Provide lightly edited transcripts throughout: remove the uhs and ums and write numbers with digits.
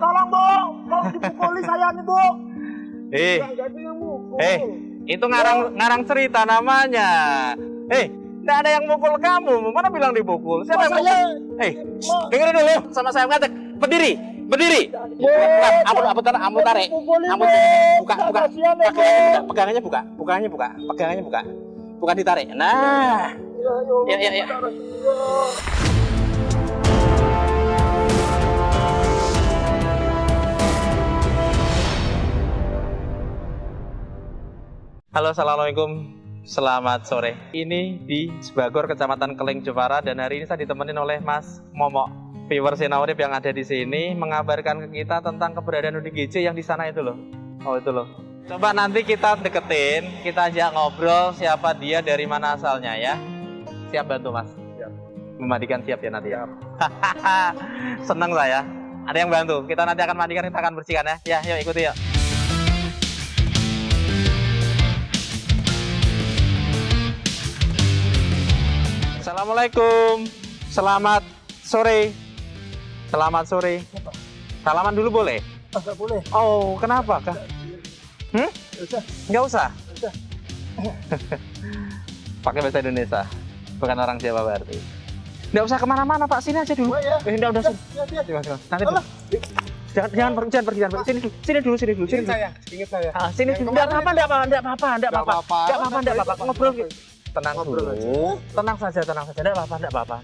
Tolong, Bu. Mau dipukuli saya nih, Bu. Itu ngarang cerita namanya. Nggak ada yang mukul kamu. Mana bilang dipukul? Siapa yang mukul? Dengerin dulu. Sama saya ngatek. Berdiri. Ampun tarik. Buka. Pegangannya buka. Bukan ditarik. Nah. Ya. Halo, assalamualaikum. Selamat sore. Ini di Sebagor, Kecamatan Keleng, Jepara, dan hari ini saya ditemenin oleh Mas Momok, viewer Sinaurip yang ada di sini, mengabarkan ke kita tentang keberadaan UDGJ yang di sana itu loh. Oh, itu loh. Coba nanti kita deketin, kita ajak ngobrol siapa dia, dari mana asalnya ya. Siap bantu, Mas? Siap. Memandikan siap ya nanti ya. Seneng saya. Ada yang bantu. Kita nanti akan mandikan, kita akan bersihkan ya. Ya, yuk ikuti yuk. Assalamualaikum. Selamat sore. Salaman dulu boleh? Enggak boleh. Oh, kenapa, Kak? Nggak usah? Pakai bahasa Indonesia. Bukan orang Jawa berarti. Nggak usah kemana-mana, Pak. Sini aja dulu. Udah. Nanti dulu. Jangan pergi. Sini dulu. Ingat saya. Sini dulu. Nggak apa-apa. Ngobrol. Tenang dulu. Tenang saja. Enggak apa-apa.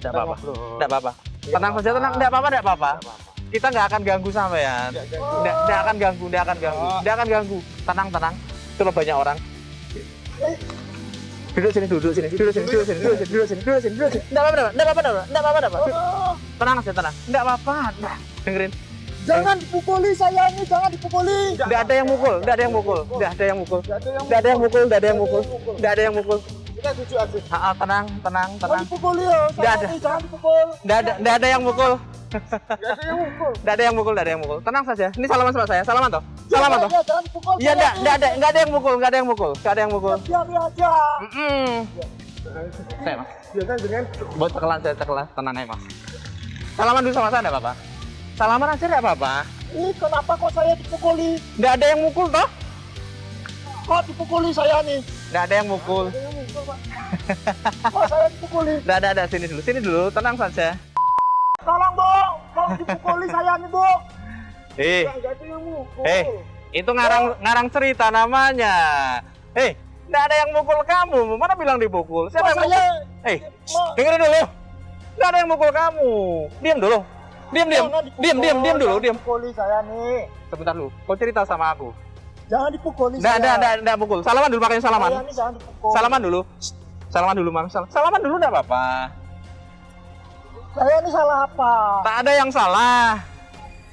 Tenang saja, enggak apa-apa. Kita nggak akan ganggu sampean. Nggak akan ganggu. Tenang. Itu loh banyak orang. Duduk sini. Enggak apa-apa. Tenang aja. Enggak apa-apa. Dengerin. Jangan dipukuli saya ini, jangan dipukuli. Enggak ada yang mukul. Kita jujur aja. Tenang. Jangan dipukuli ya. Jangan dipukul. Enggak ada yang mukul. Enggak ada yang mukul. Tenang saja. Ini salaman sama saya. Salaman toh. Jangan dipukul. Iya, enggak ada yang mukul. Biar aja. Saya, Mas. Biarkan dengan Buat cekelan saya, tenang aja, Mas. Salaman dulu sama saya enggak apa-apa. Salaman aja enggak apa-apa. ini kenapa kok saya dipukuli? Enggak ada yang mukul toh? Kok dipukuli saya nih? Enggak ada yang mukul. Kok saya dipukuli? Enggak ada. Sini dulu, tenang saja. Tolong, Bu. Kok dipukuli saya nih, Bu? Enggak ada yang mukul. Itu ngarang cerita namanya. Enggak ada yang mukul kamu. Mana bilang dipukul? Siapa yang mukul? Dengerin dulu. Enggak ada yang mukul kamu. Diam dulu. Diam dulu. Dipukuli saya nih. Sebentar dulu. Kau cerita sama aku. Jangan dipukuli saya. Enggak pukul. Salaman dulu, pakai salaman. Saya ini jangan dipukul. Salaman dulu, Mang. Salaman dulu enggak apa-apa. Saya ini salah apa? Tak ada yang salah.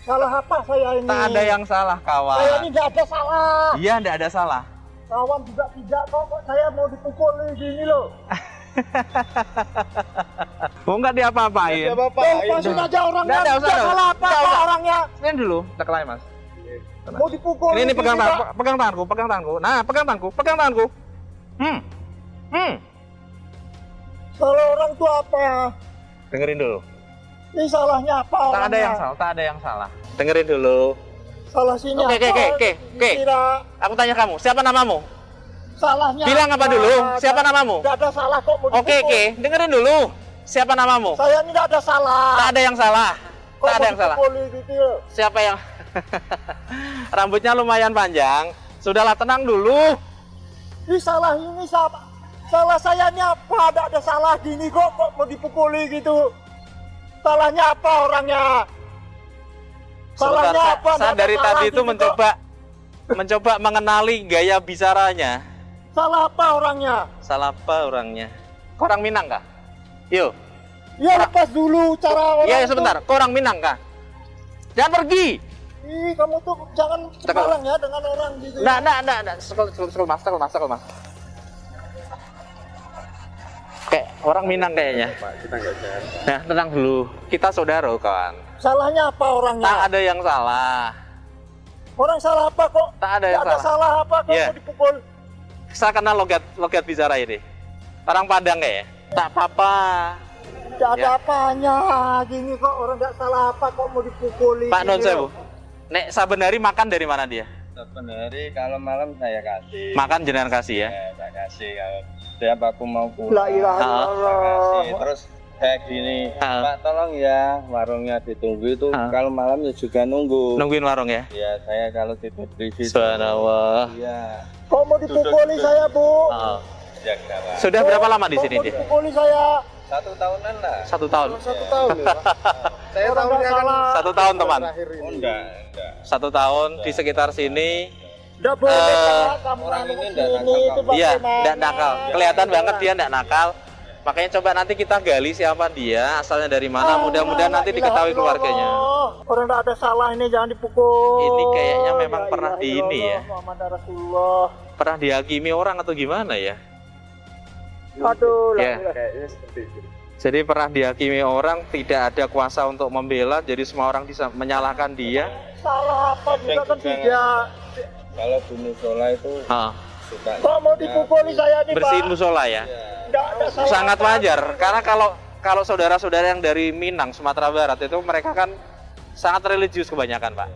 Salah apa saya ini? Tak ada yang salah, kawan. Saya ini enggak ada salah. Iya, enggak ada salah. Kawan juga tidak kok saya mau dipukuli gini loh. Oh, enggak diapa-apain. Lepasin aja orangnya. Enggak usah. Salah apa orangnya? Sini dulu, tekelai, Mas. Mau dipukul. Ini pegang tanganku. Nah, pegang tanganku. Salah orang itu apa? Dengerin dulu. Ini salahnya apa orangnya? Tak ada yang salah. Dengerin dulu. Salah sini Oke. Kira Aku tanya kamu, siapa namamu? salahnya. Bilang apa dulu? Siapa namamu? Tidak ada salah kok mau dipukul. Oke. Dengerin dulu. Siapa namamu? Saya ini tidak ada salah. Tak ada yang salah. Kok Tak ada yang salah. dipukuli gitu? Siapa yang rambutnya lumayan panjang? Sudahlah, tenang dulu. Ini salah siapa? Salah saya ini apa? Tidak ada salah gini kok mau dipukuli gitu. Salahnya apa orangnya? Salahnya Sebentar, apa? saya Nggak ada dari salah tadi itu gini mencoba mengenali gaya bicaranya. kok. Salah apa orangnya? Salah apa orangnya? Kau orang Minang kah? Yuk. Ya lepas dulu cara orang. Iya, sebentar. Kau orang Minang kah? Jangan pergi. Ih, kamu tuh jangan sembarang ya dengan orang gitu. Nah. Sekel mas. Kayak orang Minang kayaknya. Kita nggak jahat. Nah, tenang dulu. Kita saudara, kawan. Salahnya apa orangnya? Tak ada yang salah. Orang salah apa kok? Tak ada yang Nggak ada salah apa kok Iya. mau dipukul? Saya kenal logat bicara ini. Orang Padang kayaknya. Tak apa-apa. Tidak ada Ya. apanya gini kok orang nggak salah apa kok mau dipukuli? Pak gini Non loh. Sewu. Nek saben hari makan dari mana dia? Saben hari kalau malam saya kasih. Makan jenengan kasih ya? Ya, saya kasih kalau setiap aku mau La pulang. ilaha Saya illallah. kasih. Terus kayak gini, Pak tolong ya warungnya ditunggu itu. Kalau malam ya juga nunggu. Nungguin warung ya? Ya saya kalau tidur di situ. Subhanallah. Iya. Kok mau dipukuli saya, Bu? Ya kawan. Sudah berapa lama di Kok sini mau dia? dipukuli saya? 1 tahunan lah. 1 tahun. 1 tahun ya, Pak? Saya Orang tahu nggak salah. 1 tahun teman. Oh, enggak. 1 tahun di sekitar sini. Enggak boleh, Pak. Kamu orang anu ini kesini nggak nakal, itu Pak. Iya, bagaimana? enggak nakal. Kelihatan banget dia enggak nakal. Makanya coba nanti kita gali siapa dia, asalnya dari mana. Mudah-mudahan nanti diketahui keluarganya. Orang enggak ada salah ini, jangan dipukul. Ini kayaknya memang La pernah ilaha di ini ya. illallah, Muhammad Rasulullah. Pernah dihakimi orang atau gimana ya? Aduh, la Ya. ilaha. Kayaknya seperti itu. Jadi pernah dihakimi orang, tidak ada kuasa untuk membela, jadi semua orang bisa menyalahkan dia. Salah apa juga kan Jangan. tidak. Kalau di musola itu suka. Kok mau dipukuli saya nih, Pak? Bersihin musola ya. Enggak ada salah. Sangat apa. wajar, karena kalau saudara-saudara yang dari Minang, Sumatera Barat itu mereka kan sangat religius kebanyakan, Pak.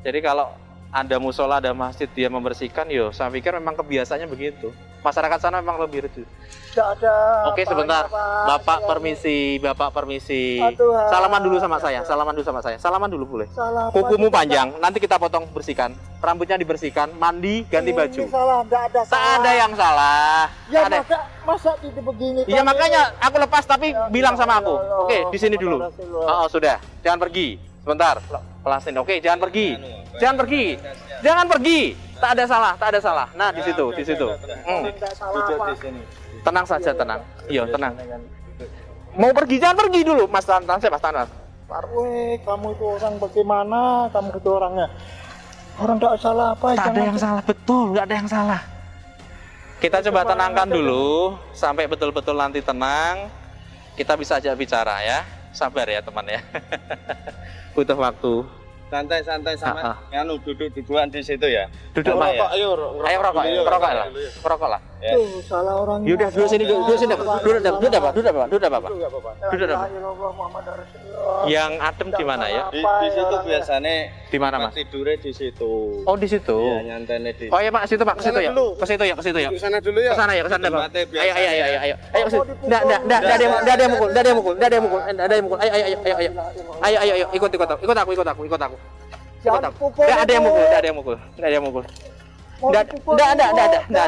Jadi kalau ada musola, ada masjid, dia membersihkan, yo, saya pikir memang kebiasaannya begitu. Masyarakat sana memang lebih religius. Enggak ada. Oke, apanya, sebentar. Pak. Bapak Saya permisi, Bapak permisi. Aduh, Salaman dulu sama saya, salaman dulu sama saya. Salaman dulu boleh. salah apa Kukumu juga. panjang, nanti kita potong bersihkan. Rambutnya dibersihkan, mandi, ganti Ini baju. salah, enggak ada Tak salah. ada yang salah. Ya Tak ada. masa tidak begini? Iya Pak? makanya aku lepas tapi Ya, bilang sama aku. ya Allah, Oke, di sini dulu. Muhammad Rasulullah. Oh, sudah. Jangan pergi. Sebentar. Pelasin. Oke, jangan pergi. Jangan pergi. Jangan pergi. Tak ada salah, tak ada salah. Nah, di situ, di situ. Enggak salah Duduk apa. di sini. Tenang saja, tenang. Iya, tenang. Mau pergi, jangan pergi dulu. Mas, tahan saya, Mas, tahan, Mas. Parwe, kamu itu orang bagaimana? Kamu itu orangnya. Orang enggak salah apa? Tak ada jangan- yang salah, betul, nggak ada yang salah. Kita coba tenangkan dulu sampai betul-betul nanti tenang. Kita bisa ajak bicara ya. Sabar ya teman ya. Butuh waktu. Santai-santai sama nganu duduk-dudukan di situ ya. Duduk Pak ya. Ayo Rokok ya. Rokok lah. Rokok lah. Tuh, salah orang. Yaudah duduk sini, duduk sini, duduk apa? Duduk apa? Duduk apa? Duduk apa? Duduk apa? Yang adem di mana ya? Di situ biasanya Di mana Mas? tidurnya di situ. Oh di situ. Iya, nyantai di. Oh ya Pak, situ Pak, ke situ ya. Ke situ ya, ke situ ya. Ke sana dulu ya. Ke sana ya, ke sana Pak. Tempatnya biasa Ayo, ayo, ayo, ya. ayo. Ayo ke situ. Enggak ada yang mukul, enggak ada yang mukul, enggak ada yang mukul, enggak ada yang mukul. Ayo, ayo, ayo, ayo. Ayo, ayo, ayo, ikut aku. Ikut aku. Jangan pukul. Enggak ada yang mukul, enggak ada yang mukul. Enggak ada yang mukul. Enggak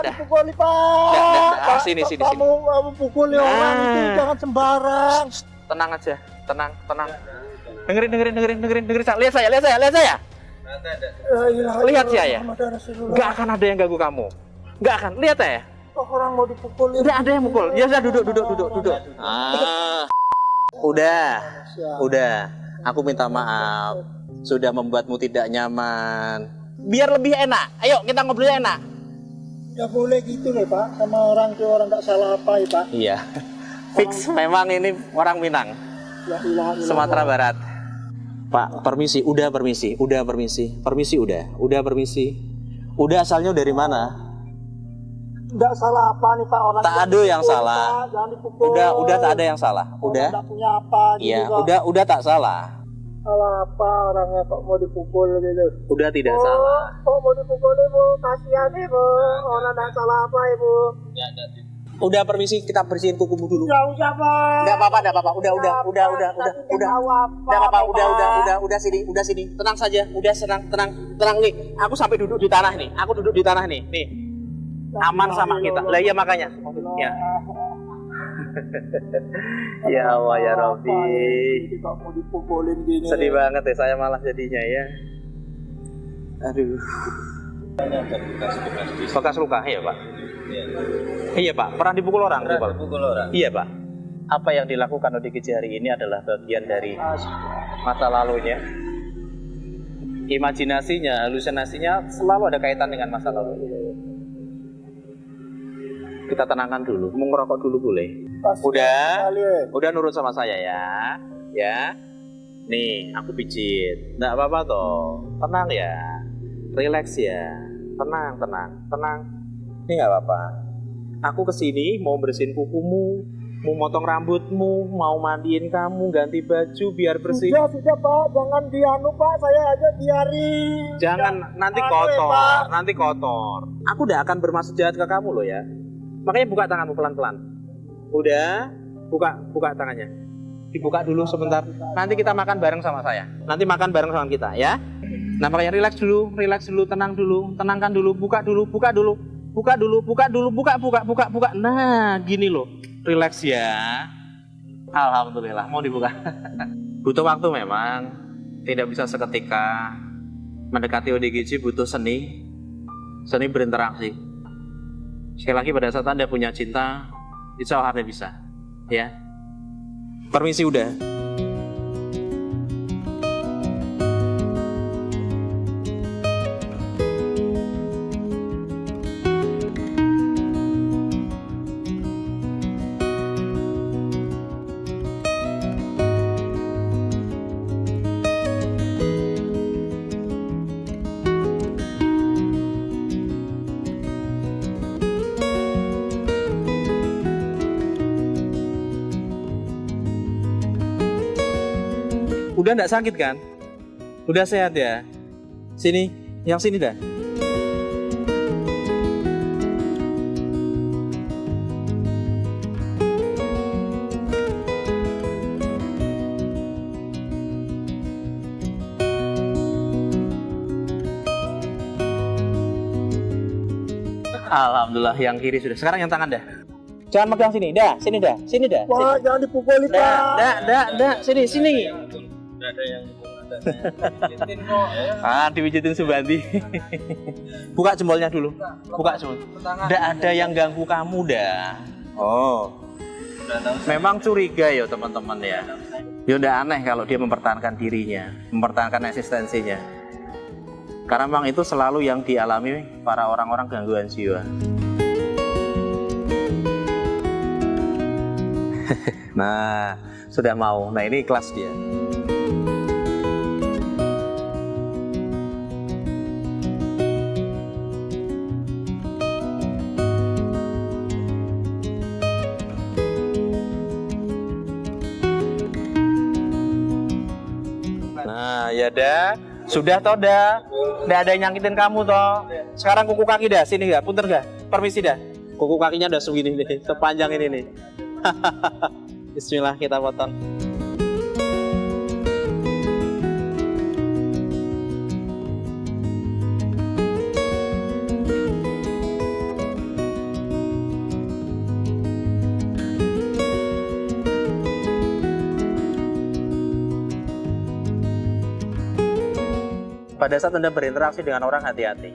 ada. Pukuli, Pak. Enggak, sini. Kamu pukuli orang itu Nah. jangan sembarang. Tenang aja, tenang. Dengerin. Lihat saya. Lihat saya. Enggak akan ada yang ganggu kamu. Enggak akan. Lihat ya. Orang mau dipukuli. Enggak ada yang mukul. Ya sudah duduk. Udah. Aku minta maaf. Sudah membuatmu tidak nyaman. Biar lebih enak. Ayo kita ngobrol enak. Ya boleh gitu loh, Pak. Sama orang itu orang nggak salah apa ya, Pak. Iya. Fix memang ini orang Minang, La ilaha illallah. Sumatera Barat. Pak, permisi. Udah permisi. Udah asalnya dari mana? Nggak salah apa nih, Pak, orang Tak jangan ada yang dipukul, salah. Pak. Jangan dipukul. Udah tak ada yang salah. Orang Udah. nggak punya apa gitu, Iya, Pak. udah tak salah. Salah apa orangnya kok mau dipukul gitu. Udah tidak salah. Kok mau dipukul, Ibu? Kasihan, Ibu. Orang nggak salah apa, Ibu? Udah permisi, kita bersihin kukumu dulu. Nggak usah, Pak. Enggak apa-apa. Udah. Tapi nggak tahu apa, Enggak apa-apa, Pak. udah sini. Tenang saja. Udah tenang nih. Aku sampai duduk di tanah nih. Nih. Aman sama kita. Lah iya makanya. Ya. Ya Allah ya Rabbi. Jadi kok mau dipukulin gini. Sedih banget ya saya malah jadinya ya. Aduh. Bekas luka, iya Pak. Iya Pak, pernah dipukul orang? Pukul orang. Iya Pak. Apa yang dilakukan ODGJ hari ini adalah bagian dari masa lalunya. Imajinasinya, halusinasinya selalu ada kaitan dengan masa lalu. Kita tenangkan dulu, mau ngerokok dulu boleh? Udah nurut sama saya ya. Ya. Nih, aku pijit. Nggak apa-apa toh. Tenang ya. Relax ya. Tenang. Ini nggak apa-apa. Aku kesini mau bersihin kukumu. mau motong rambutmu, mau mandiin kamu, ganti baju biar bersih. Sudah Pak, jangan dianu Pak, saya aja biarin. Jangan, nanti Anu, kotor, Pak. nanti kotor. Aku udah akan bermaksud jahat ke kamu loh ya. Makanya buka tanganmu pelan-pelan. Udah, buka tangannya. Dibuka dulu sebentar. Nanti kita makan bareng sama saya. Nanti makan bareng sama kita ya. Nah makanya relax dulu, tenang dulu, tenangkan dulu, buka dulu. Nah gini loh, relax ya. Alhamdulillah, mau dibuka. Butuh waktu memang, tidak bisa seketika. Mendekati ODGJ butuh seni berinteraksi. Sekali lagi pada saat Anda punya cinta, insya Allah Anda bisa, ya. Permisi udah. Udah enggak sakit kan? Udah sehat ya? Sini, yang sini dah. Alhamdulillah, yang kiri sudah. Sekarang yang tangan dah. Jangan megang sini, dah, sini dah, sini dah. Pak, jangan dipukuli Pak. Sini. Nggak ada yang Dipijitin Subandi. Buka jempolnya dulu. Buka jempol. Nggak ada yang ganggu kamu dah. Oh. Memang curiga ya teman-teman ya. Ya udah aneh kalau dia mempertahankan dirinya, mempertahankan eksistensinya. Karena memang itu selalu yang dialami para orang-orang gangguan jiwa. Nah, sudah mau. Nah, ini kelas dia. Nah, ya dah. Sudah toh dah. Nggak ada yang nyakitin kamu toh. Sekarang kuku kaki dah. Sini dah. Punten dah. Permisi dah. Kuku kakinya udah segini nih. Sepanjang ini nih. Bismillah, kita potong. Pada saat Anda berinteraksi dengan orang, hati-hati.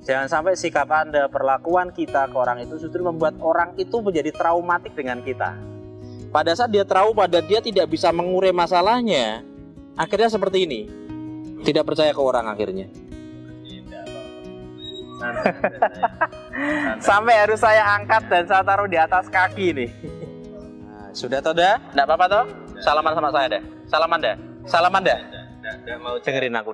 Jangan sampai sikap Anda, perlakuan kita ke orang itu justru membuat orang itu menjadi traumatik dengan kita. Pada saat dia trauma dan dia tidak bisa mengurai masalahnya, akhirnya seperti ini. Tidak percaya ke orang akhirnya. Sampai harus saya angkat dan saya taruh di atas kaki nih. Nah, sudah toh dah? Nggak apa-apa toh? Salaman sama saya dah. Salaman dah. mau Dengerin aku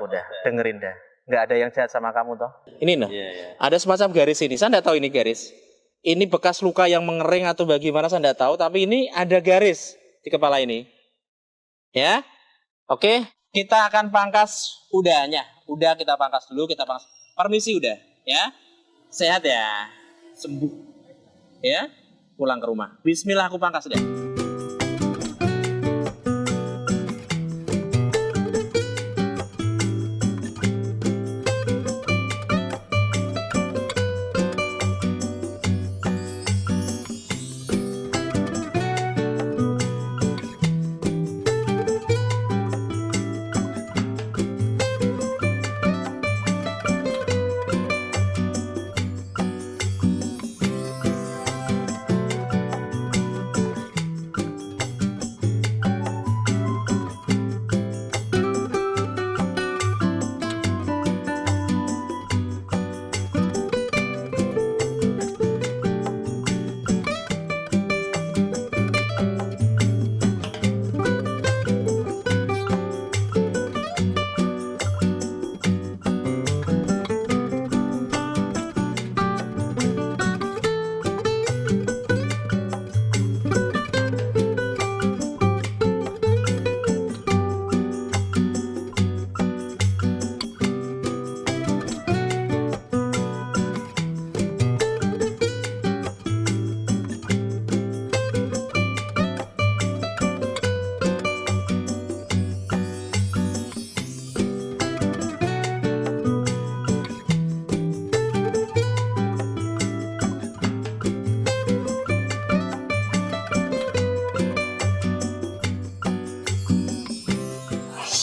dah. Dengerin dah. Nggak ada yang jahat sama kamu toh. Ini noh. Iya. Ada semacam garis ini. Saya nggak tahu ini garis. Ini bekas luka yang mengering atau bagaimana saya nggak tahu. Tapi ini ada garis di kepala ini. Ya, oke. Kita akan pangkas udahnya. Udah kita pangkas dulu. Permisi udah. Ya, sehat ya. Sembuh. Ya, pulang ke rumah. Bismillah aku pangkas deh.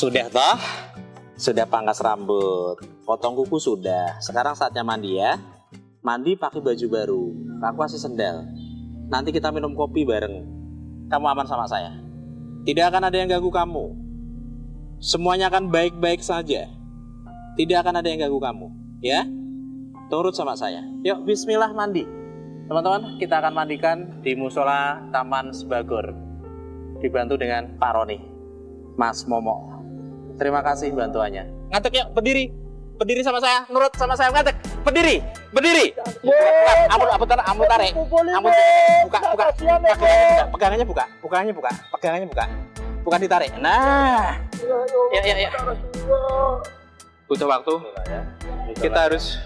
Sudah toh? Sudah pangkas rambut, potong kuku sudah. Sekarang saatnya mandi ya. Mandi pakai baju baru. Aku kasih sendal. Nanti kita minum kopi bareng. Kamu aman sama saya. Tidak akan ada yang ganggu kamu. Semuanya akan baik-baik saja. Tidak akan ada yang ganggu kamu. Ya? Turut sama saya. Yuk, bismillah mandi. Teman-teman, kita akan mandikan di musola Taman Sebagor. Dibantu dengan Pak Roni, Mas Momo. Terima kasih bantuannya. Ngadek yuk, berdiri. Berdiri sama saya, nurut sama saya, ngadek. Berdiri, berdiri. Ampun tarik. Ampun, buka. Pegangannya buka. Pegangannya buka. Bukan ditarik. Nah. Ya. Butuh waktu. Kita harus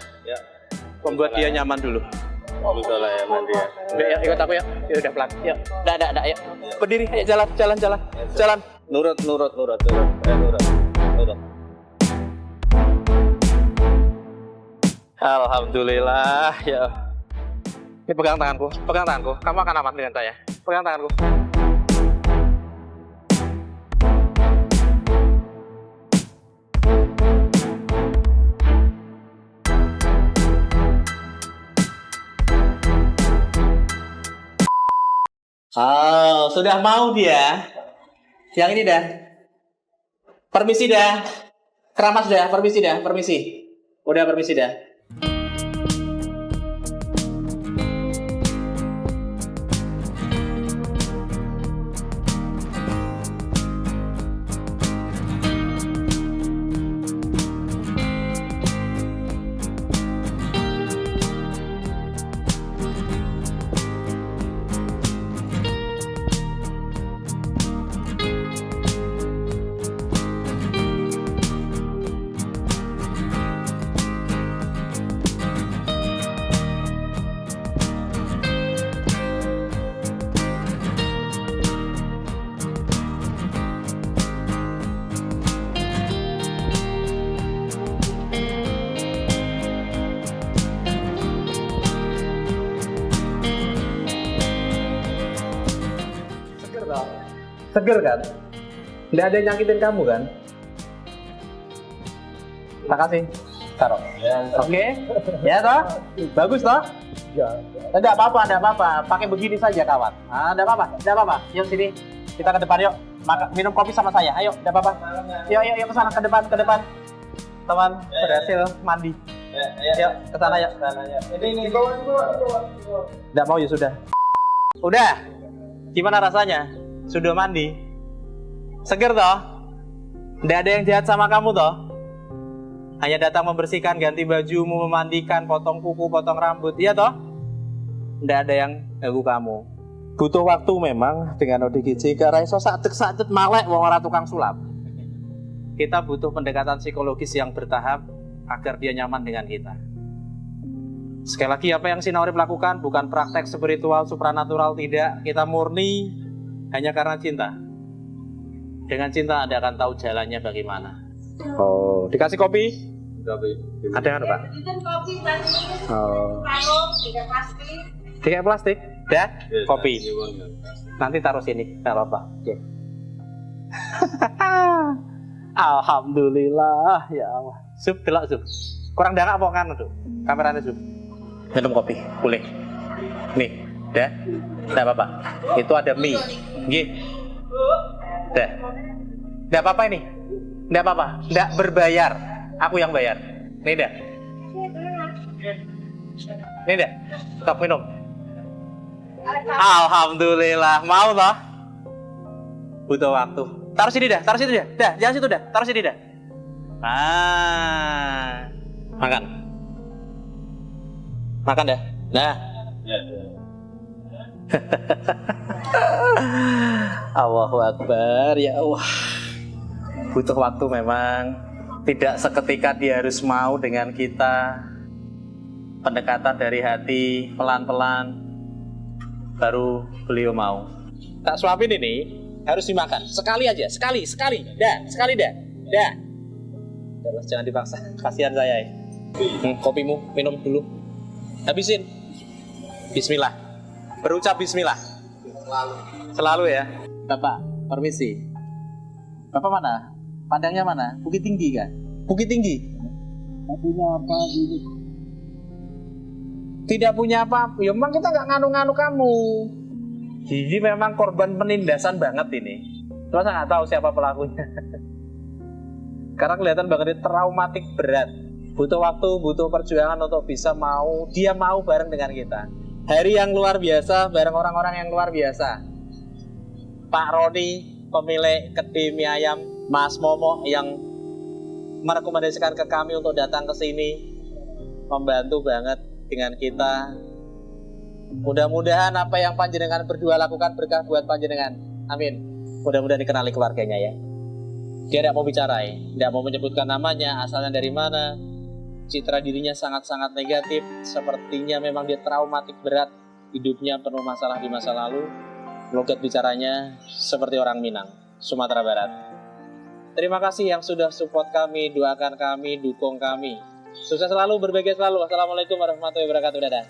membuat dia nyaman dulu. Musola ya mandi ya. Ya, ikut aku ya. Ya udah pelan. Ya. Dah, ya. Berdiri, ayo jalan. Nurut. Alhamdulillah ya. Ini pegang tanganku. Kamu akan aman dengan saya. Pegang tanganku. Oh, sudah mau dia. Yang ini dah. Permisi dah. Keramas dah, permisi. Udah permisi dah. Seger kan? Nggak ada yang nyakitin kamu kan? Makasih. Taruh. Oke. Ya toh? Bagus toh? Ya. Enggak apa-apa. Pakai begini saja kawan. Enggak apa-apa. Yuk sini. Kita ke depan yuk. Minum kopi sama saya. Ayo, enggak apa-apa. Yuk ke sana ke depan. Teman berhasil mandi. Yuk, ke sana yuk. Ini Bawa. Enggak mau ya sudah. Udah. Gimana rasanya? Sudah mandi? Seger toh? Nggak ada yang jahat sama kamu toh? Hanya datang membersihkan, ganti bajumu, memandikan, potong kuku, potong rambut, iya toh? Nggak ada yang ganggu kamu. Butuh waktu memang dengan ODGJ, karena iso sadek malek wong ora tukang sulap. Kita butuh pendekatan psikologis yang bertahap agar dia nyaman dengan kita. Sekali lagi, apa yang Sinaurip lakukan bukan praktek spiritual supranatural, tidak. Kita murni hanya karena cinta. Dengan cinta Anda akan tahu jalannya bagaimana. Oh, dikasih kopi? Ada nggak Pak? Oh. Tiga plastik? Dah? Kopi. Nanti taruh sini, nggak apa-apa. Oke. Alhamdulillah ya Allah. Sup, delok sup. Kurang dangak apa kan tuh? Kameranya sup. Minum kopi, boleh. Nih, dah. Nggak apa-apa. Itu ada mie. Nggih. Dah. Nggak apa-apa ini. Nggak apa-apa. Nggak berbayar. Aku yang bayar. Nih dah. Nih dah. Stop minum. Alhamdulillah. Mau toh? Butuh waktu. Taruh sini dah. Dah, jangan situ dah. Taruh sini dah. Makan dah. Nah. Allahu Akbar, ya Allah. Butuh waktu memang. Tidak seketika dia harus mau dengan kita. Pendekatan dari hati, pelan-pelan. Baru beliau mau. Tak suapin ini, harus dimakan. Sekali aja, sekali. Dah, sekali dah. Dah. Udah, jangan dipaksa. Kasihan saya. Kopimu, minum dulu. Habisin. Bismillah. Berucap bismillah. Selalu ya. Bapak, permisi. Bapak mana? Pandangnya mana? Bukit Tinggi kan? Bukit Tinggi. Punya apa gitu? Tidak punya apa, ya memang kita nggak nganu-nganu kamu. Jadi memang korban penindasan banget ini. Cuma saya nggak tahu siapa pelakunya. Karena kelihatan banget ini traumatik berat. Butuh waktu, butuh perjuangan untuk bisa dia mau bareng dengan kita. Hari yang luar biasa, bareng orang-orang yang luar biasa. Pak Roni, pemilik kedai mie ayam, Mas Momo yang merekomendasikan ke kami untuk datang ke sini, membantu banget dengan kita. Mudah-mudahan apa yang panjenengan berdua lakukan berkah buat panjenengan. Amin. Mudah-mudahan dikenali keluarganya ya. Dia tidak mau bicara, tidak mau menyebutkan namanya, asalnya dari mana. Citra dirinya sangat-sangat negatif. Sepertinya memang dia traumatik berat. Hidupnya penuh masalah di masa lalu. Logat bicaranya seperti orang Minang, Sumatera Barat. Terima kasih yang sudah support kami, doakan kami, dukung kami. Sukses selalu, berbahagia selalu. Wassalamualaikum warahmatullahi wabarakatuh. Dadah.